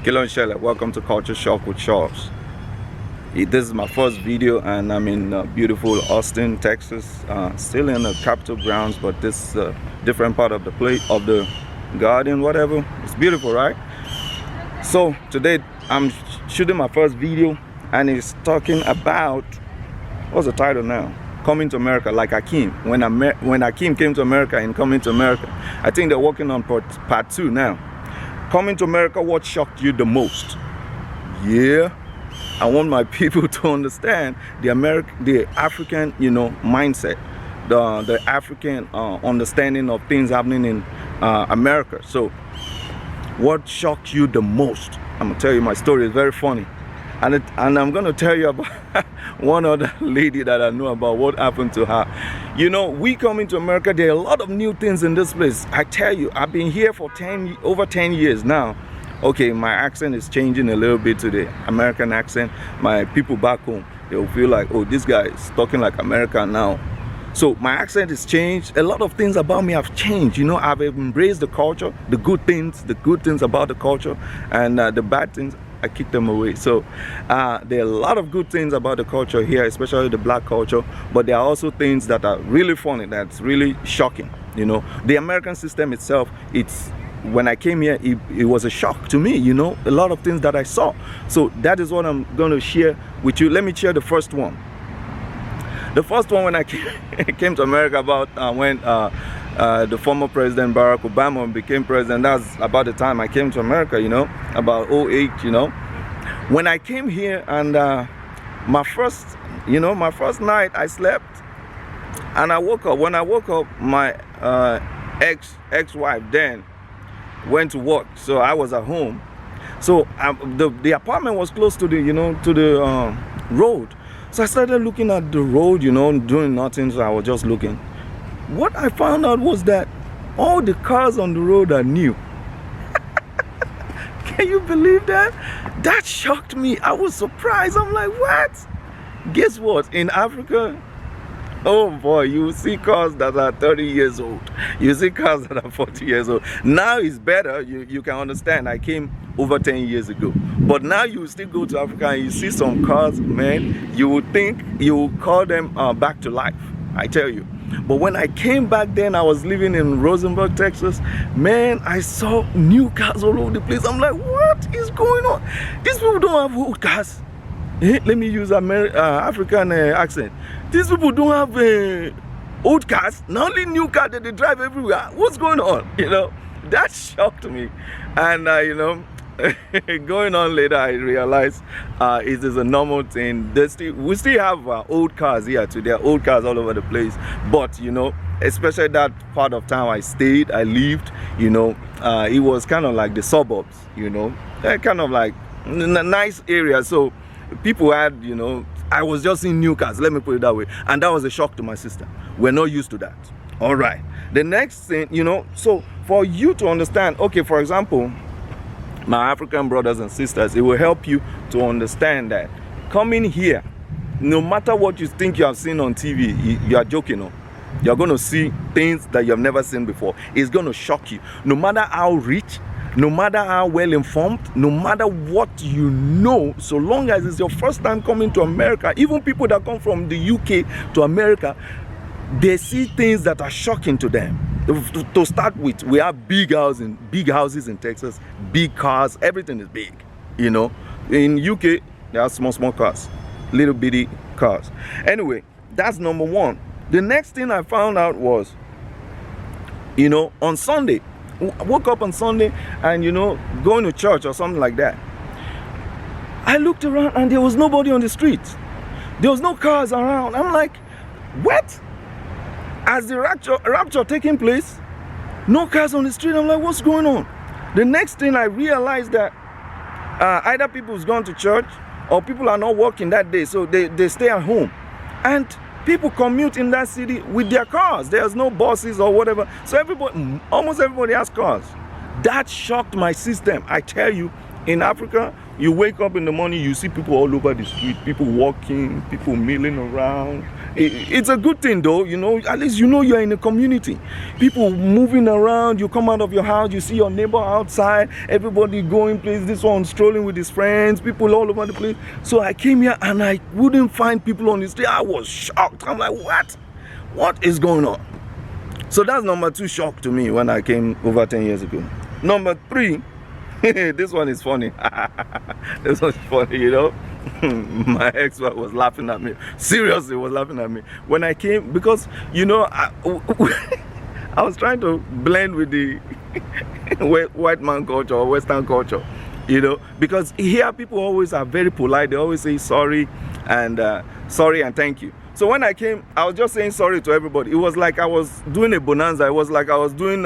Kilo and Shella, welcome to Culture Shock with Shops. This is my first video and I'm in beautiful Austin, Texas. Still in the Capitol grounds, but this different part of the garden, whatever. It's beautiful, right? So today I'm shooting my first video and it's talking about, what's the title now? Coming to America, like Akeem. When Akeem came to America and coming to America. I think they're working on part 2 now. Coming to America, what shocked you the most? Yeah, I want my people to understand the African, mindset, the African understanding of things happening in America. So, what shocked you the most? I'm gonna tell you my story. It's very funny, and I'm gonna tell you about one other lady that I know about what happened to her. We coming to America, there are a lot of new things in this place. I tell you, I've been here for over 10 years now. Okay, my accent is changing a little bit to the American accent. My people back home, they'll feel like, oh, this guy is talking like American now. So my accent has changed. A lot of things about me have changed. I've embraced the culture, the good things about the culture, and the bad things, I kick them away. So there are a lot of good things about the culture here, especially the black culture, but there are also things that are really funny, that's really shocking. The American system itself, when I came here, it was a shock to me, a lot of things that I saw. So that is what I'm going to share with you. Let me share the first one. The first one, when I came to America, about when the former President Barack Obama became president. That's about the time I came to America, about 08, When I came here and my first night I slept and I woke up. When I woke up, my ex-wife then went to work, so I was at home. So the apartment was close to the road. So I started looking at the road, doing nothing, so I was just looking. What I found out was that all the cars on the road are new. Can you believe that? That shocked me. I was surprised. I'm like, what? Guess what? In Africa, oh boy, you see cars that are 30 years old. You see cars that are 40 years old. Now it's better. You can understand. I came over 10 years ago. But now you still go to Africa and you see some cars, man, you would think, you would call them back to life. I tell you. But when I came back then, I was living in Rosenberg, Texas. Man, I saw new cars all over the place. I'm like, what is going on? These people don't have old cars. Let me use African accent. These people don't have old cars. Not only new cars that they drive everywhere. What's going on? That shocked me. And going on later, I realized it is a normal thing. We still have old cars here too. There are old cars all over the place. But especially that part of town I stayed, I lived. It was kind of like the suburbs. Kind of like a nice area. So people had, I was just seeing new cars. Let me put it that way. And that was a shock to my system. We're not used to that. All right. The next thing, so for you to understand, okay, for example, my African brothers and sisters, it will help you to understand that coming here, no matter what you think you have seen on TV, you are joking. You're going to see things that you have never seen before. It's going to shock you. No matter how rich, no matter how well informed, no matter what so long as it's your first time coming to America, even people that come from the UK to America, they see things that are shocking to them. To start with, we have big houses in Texas, big cars, everything is big. In UK, there are small cars, little bitty cars. Anyway, that's number one. The next thing I found out was, on Sunday, I woke up on Sunday and, going to church or something like that. I looked around and there was nobody on the streets. There was no cars around. I'm like, what? As the rapture taking place, no cars on the street. I'm like, what's going on? The next thing I realized that either people's gone to church or people are not working that day, so they stay at home. And people commute in that city with their cars. There's no buses or whatever. So almost everybody has cars. That shocked my system. I tell you, in Africa, you wake up in the morning, you see people all over the street, people walking, people milling around, It's a good thing though, you know, at least you know you're in a community. People moving around, you come out of your house, you see your neighbor outside, everybody going places, this one strolling with his friends, people all over the place. So I came here and I wouldn't find people on the street. I was shocked. I'm like, what is going on? So that's number 2 shock to me when I came over 10 years ago. Number 3, this one is funny. This one's funny, you know. My ex-wife was laughing at me. Seriously, was laughing at me when I came, because you know I was trying to blend with the white man culture or Western culture, you know, because here people always are very polite. They always say sorry and thank you. So when I came, I was just saying sorry to everybody. It was like I was doing a bonanza. It was like I was doing,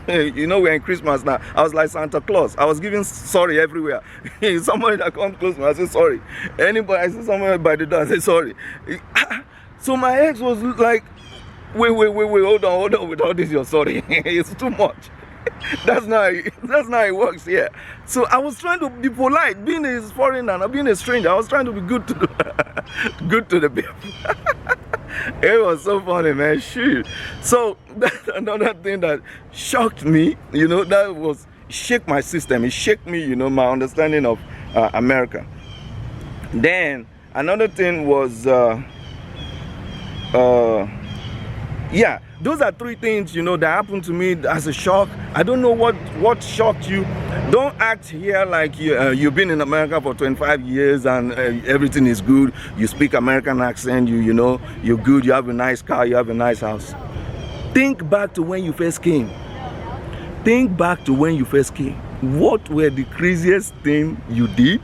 you know, we're in Christmas now. I was like Santa Claus. I was giving sorry everywhere. Somebody that comes close to me, I say sorry. Anybody, I see somebody by the door, I say sorry. So my ex was like, wait, hold on with all this, you're sorry. It's too much. That's not how it works here. So I was trying to be polite, being a foreigner and being a stranger. I was trying to be good to the people. It was so funny, man. Shoot. So that's another thing that shocked me. You know, that was shake my system. It shook me, you know, my understanding of America. Then another thing was yeah, those are 3 things, you know, that happened to me as a shock. I don't know what shocked you. Don't act here like you've been in America for 25 years and everything is good. You speak American accent, you know, you're good, you have a nice car, you have a nice house. Think back to when you first came. Think back to when you first came. What were the craziest thing you did?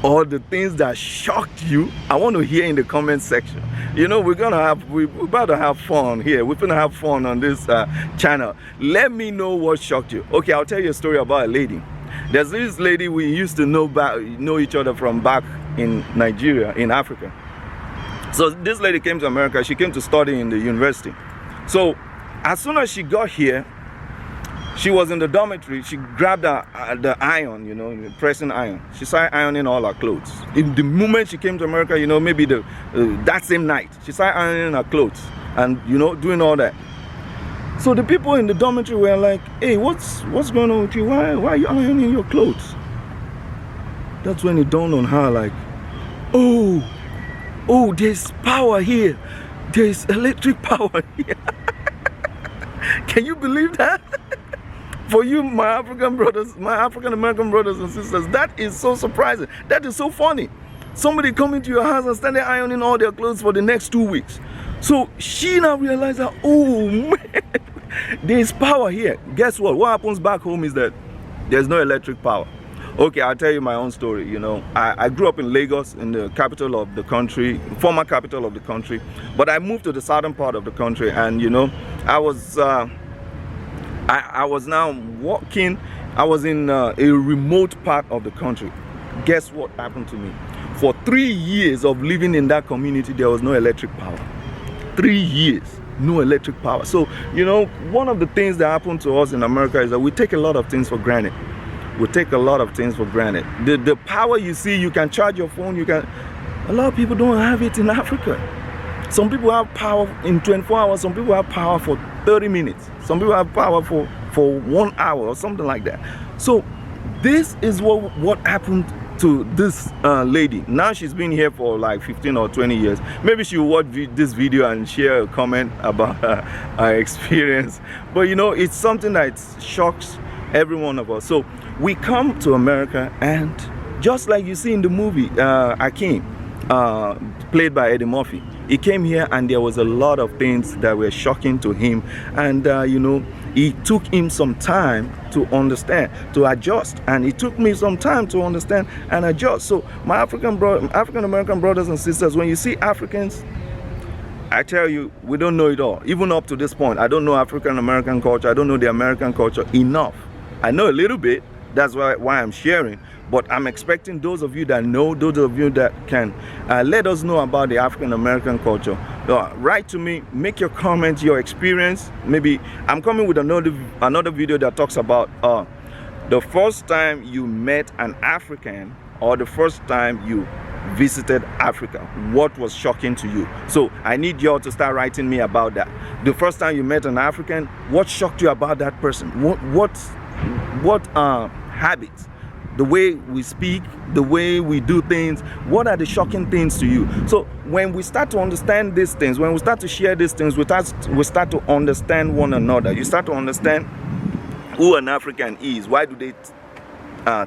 Or the things that shocked you? I want to hear in the comment section. You know, we're about to have fun here. We're gonna have fun on this channel. Let me know what shocked you. Okay, I'll tell you a story about a lady. There's this lady we used to know each other from back in Nigeria, in Africa. So this lady came to America. She came to study in the university. So as soon as she got here, she was in the dormitory. She grabbed the iron, you know, the pressing iron. She started ironing all her clothes. In the moment she came to America, you know, maybe that same night, she started ironing her clothes and, you know, doing all that. So the people in the dormitory were like, hey, what's going on with you? Why are you ironing your clothes? That's when it dawned on her, like, oh, there's power here. There's electric power here. Can you believe that? For you, my African brothers, my African American brothers and sisters, that is so surprising. That is so funny. Somebody come into your house and started ironing all their clothes for the next 2 weeks. So she now realized that, oh man, there's power here. Guess what? What happens back home is that there's no electric power. Okay, I'll tell you my own story. You know, I grew up in Lagos, in the capital of the country, former capital of the country, but I moved to the southern part of the country, and you know, I was now walking. I was in a remote part of the country. Guess what happened to me? For 3 years of living in that community, there was no electric power. 3 years, no electric power. So, you know, one of the things that happened to us in America is that we take a lot of things for granted. We take a lot of things for granted. The power you see, you can charge your phone, a lot of people don't have it in Africa. Some people have power in 24 hours, some people have power for 30 minutes. Some people have power for 1 hour or something like that. So this is what happened to this lady. Now she's been here for like 15 or 20 years. Maybe she'll watch this video and share a comment about her experience. But you know, it's something that shocks every one of us. So we come to America, and just like you see in the movie Akeem, played by Eddie Murphy, he came here and there was a lot of things that were shocking to him, and you know, it took him some time to understand, to adjust, and it took me some time to understand and adjust. So my African American brothers and sisters, when you see Africans, I tell you, we don't know it all. Even up to this point, I don't know African American culture. I don't know the American culture enough. I know a little bit. That's why I'm sharing. But I'm expecting those of you that know, those of you that can let us know about the African American culture. Write to me, make your comments, your experience. Maybe I'm coming with another video that talks about the first time you met an African, or the first time you visited Africa? What was shocking to you? So I need y'all to start writing me about that. The first time you met an African, what shocked you about that person? What habits, the way we speak, the way we do things, what are the shocking things to you? So when we start to understand these things, when we start to share these things, we start to understand one another. You start to understand who an African is. Why do they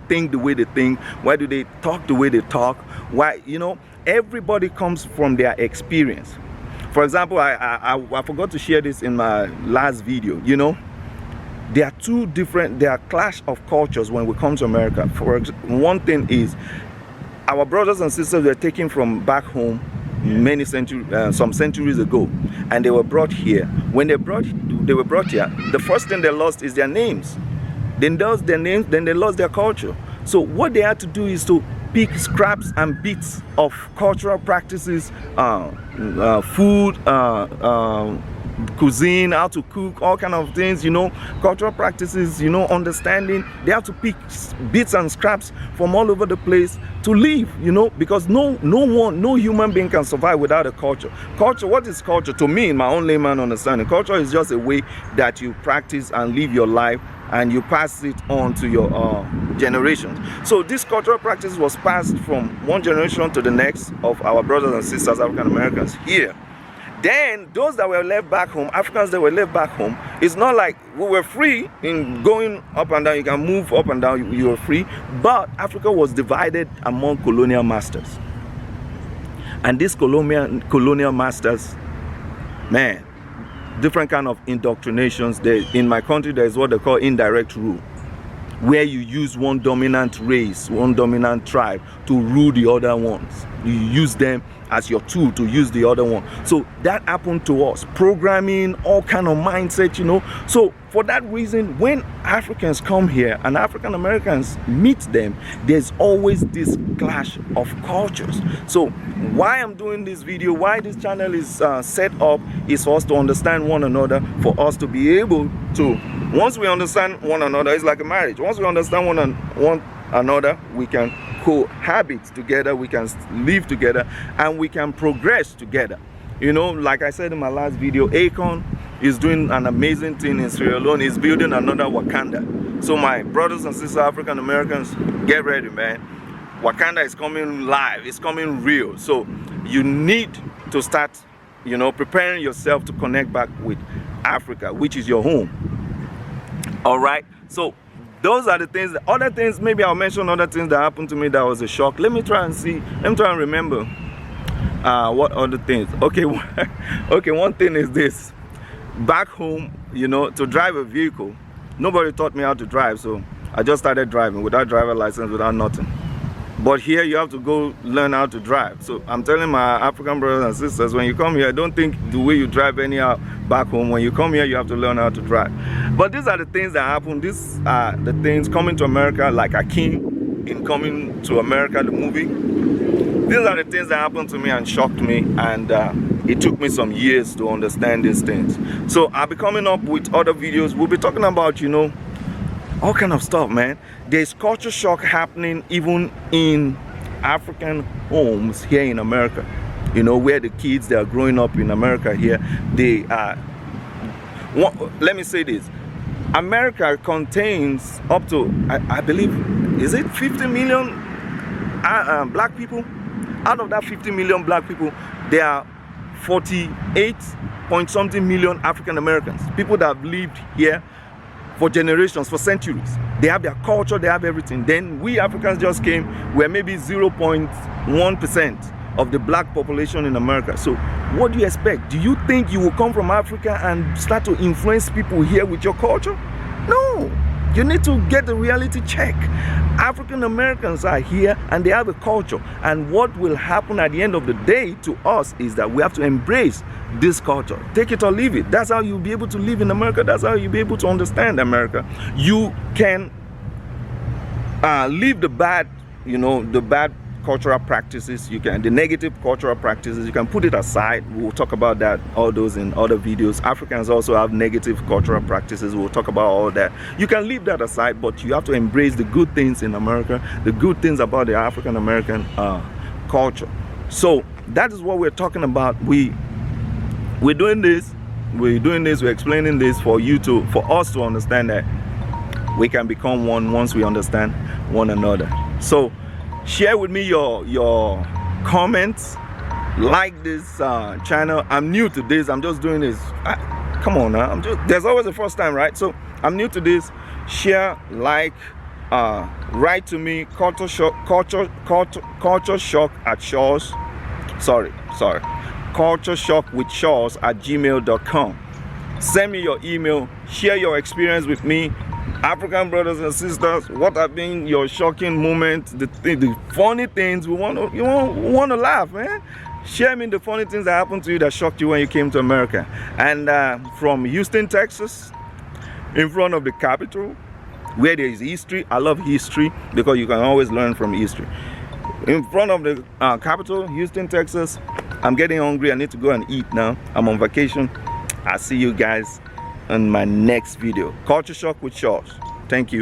think the way they think? Why do they talk the way they talk? Why, you know, everybody comes from their experience. For example, I forgot to share this in my last video. You know, there are clash of cultures when we come to America. For one thing is, our brothers and sisters were taken from back home some centuries ago, and they were brought here. When they were brought here, the first thing they lost is their names. Then lost their names, then they lost their culture. So what they had to do is to pick scraps and bits of cultural practices, food, cuisine, how to cook, all kind of things, you know, cultural practices, you know, understanding. They have to pick bits and scraps from all over the place to live, you know, because no human being can survive without a culture. Culture, what is culture? To me, in my own layman understanding, culture is just a way that you practice and live your life, and you pass it on to your generations. So this cultural practice was passed from one generation to the next of our brothers and sisters, African Americans here. Then those that were left back home, Africans that were left back home, it's not like we were free in going up and down. You can move up and down, you were free. But Africa was divided among colonial masters. And these colonial masters, man, different kind of indoctrinations. In my country, there is what they call indirect rule, where you use one dominant race, one dominant tribe to rule the other ones. You use them as your tool to use the other one. So that happened to us. Programming, all kind of mindset, you know. So for that reason, when Africans come here and African Americans meet them, there's always this clash of cultures. So why I'm doing this video, why this channel is set up, is for us to understand one another, for us to be able to, once we understand one another, it's like a marriage. Once we understand one another, we can cohabit together, we can live together, and we can progress together. You know, like I said in my last video, Akon is doing an amazing thing in Sierra Leone. He's building another Wakanda. So my brothers and sisters, African Americans, get ready, man. Wakanda is coming live, it's coming real. So you need to start, you know, preparing yourself to connect back with Africa, which is your home. All right, so those are the things. Other things, maybe I'll mention other things that happened to me that was a shock. Let me try and see, let me try and remember what other things. Okay, okay, one thing is this. Back home, you know, to drive a vehicle, nobody taught me how to drive, so I just started driving without driver license, without nothing. But here you have to go learn how to drive. So I'm telling my African brothers and sisters, when you come here, don't think the way you drive anyhow back home. When you come here, you have to learn how to drive. But these are the things that happen. These are the things coming to America, like Akeem in Coming to America, the movie. These are the things that happened to me and shocked me, and it took me some years to understand these things. So I'll be coming up with other videos. We'll be talking about, you know, all kind of stuff, man. There's culture shock happening even in African homes here in America. You know, where the kids that are growing up in America here, they are, let me say this, America contains up to, I believe, is it 50 million black people? Out of that 50 million black people, there are 48 point something million African Americans, people that have lived here for generations, for centuries. They have their culture, they have everything. Then we Africans just came, we're maybe 0.1% of the black population in America. So what do you expect? Do you think you will come from Africa and start to influence people here with your culture? No. You need to get the reality check. African Americans are here and they have a culture. And what will happen at the end of the day to us is that we have to embrace this culture. Take it or leave it. That's how you'll be able to live in America. That's how you'll be able to understand America. You can leave the bad, you know, the bad cultural practices, you can, the negative cultural practices, you can put it aside. We'll talk about that, all those in other videos. Africans also have negative cultural practices. We'll talk about all that. You can leave that aside, but you have to embrace the good things in America, the good things about the African American culture. So that is what we're talking about. We're doing this, we're explaining this for us to understand that we can become one once we understand one another. So share with me your comments. Like this channel. I'm new to this. I'm just doing this. Come on now. There's always a first time, right? So I'm new to this. Share, like, write to me. Culture shock at Shaws. Sorry. Culture shock with Shaws at gmail.com. Send me your email. Share your experience with me. African brothers and sisters, what have been your shocking moments, the funny things? We want to laugh, man. Share me the funny things that happened to you that shocked you when you came to America. And from Houston, Texas, in front of the Capitol, where there is history. I love history because you can always learn from history. In front of the Capitol, Houston, Texas. I'm getting hungry. I need to go and eat now. I'm on vacation. I'll see you guys in my next video. Culture Shock with Shaws. Thank you.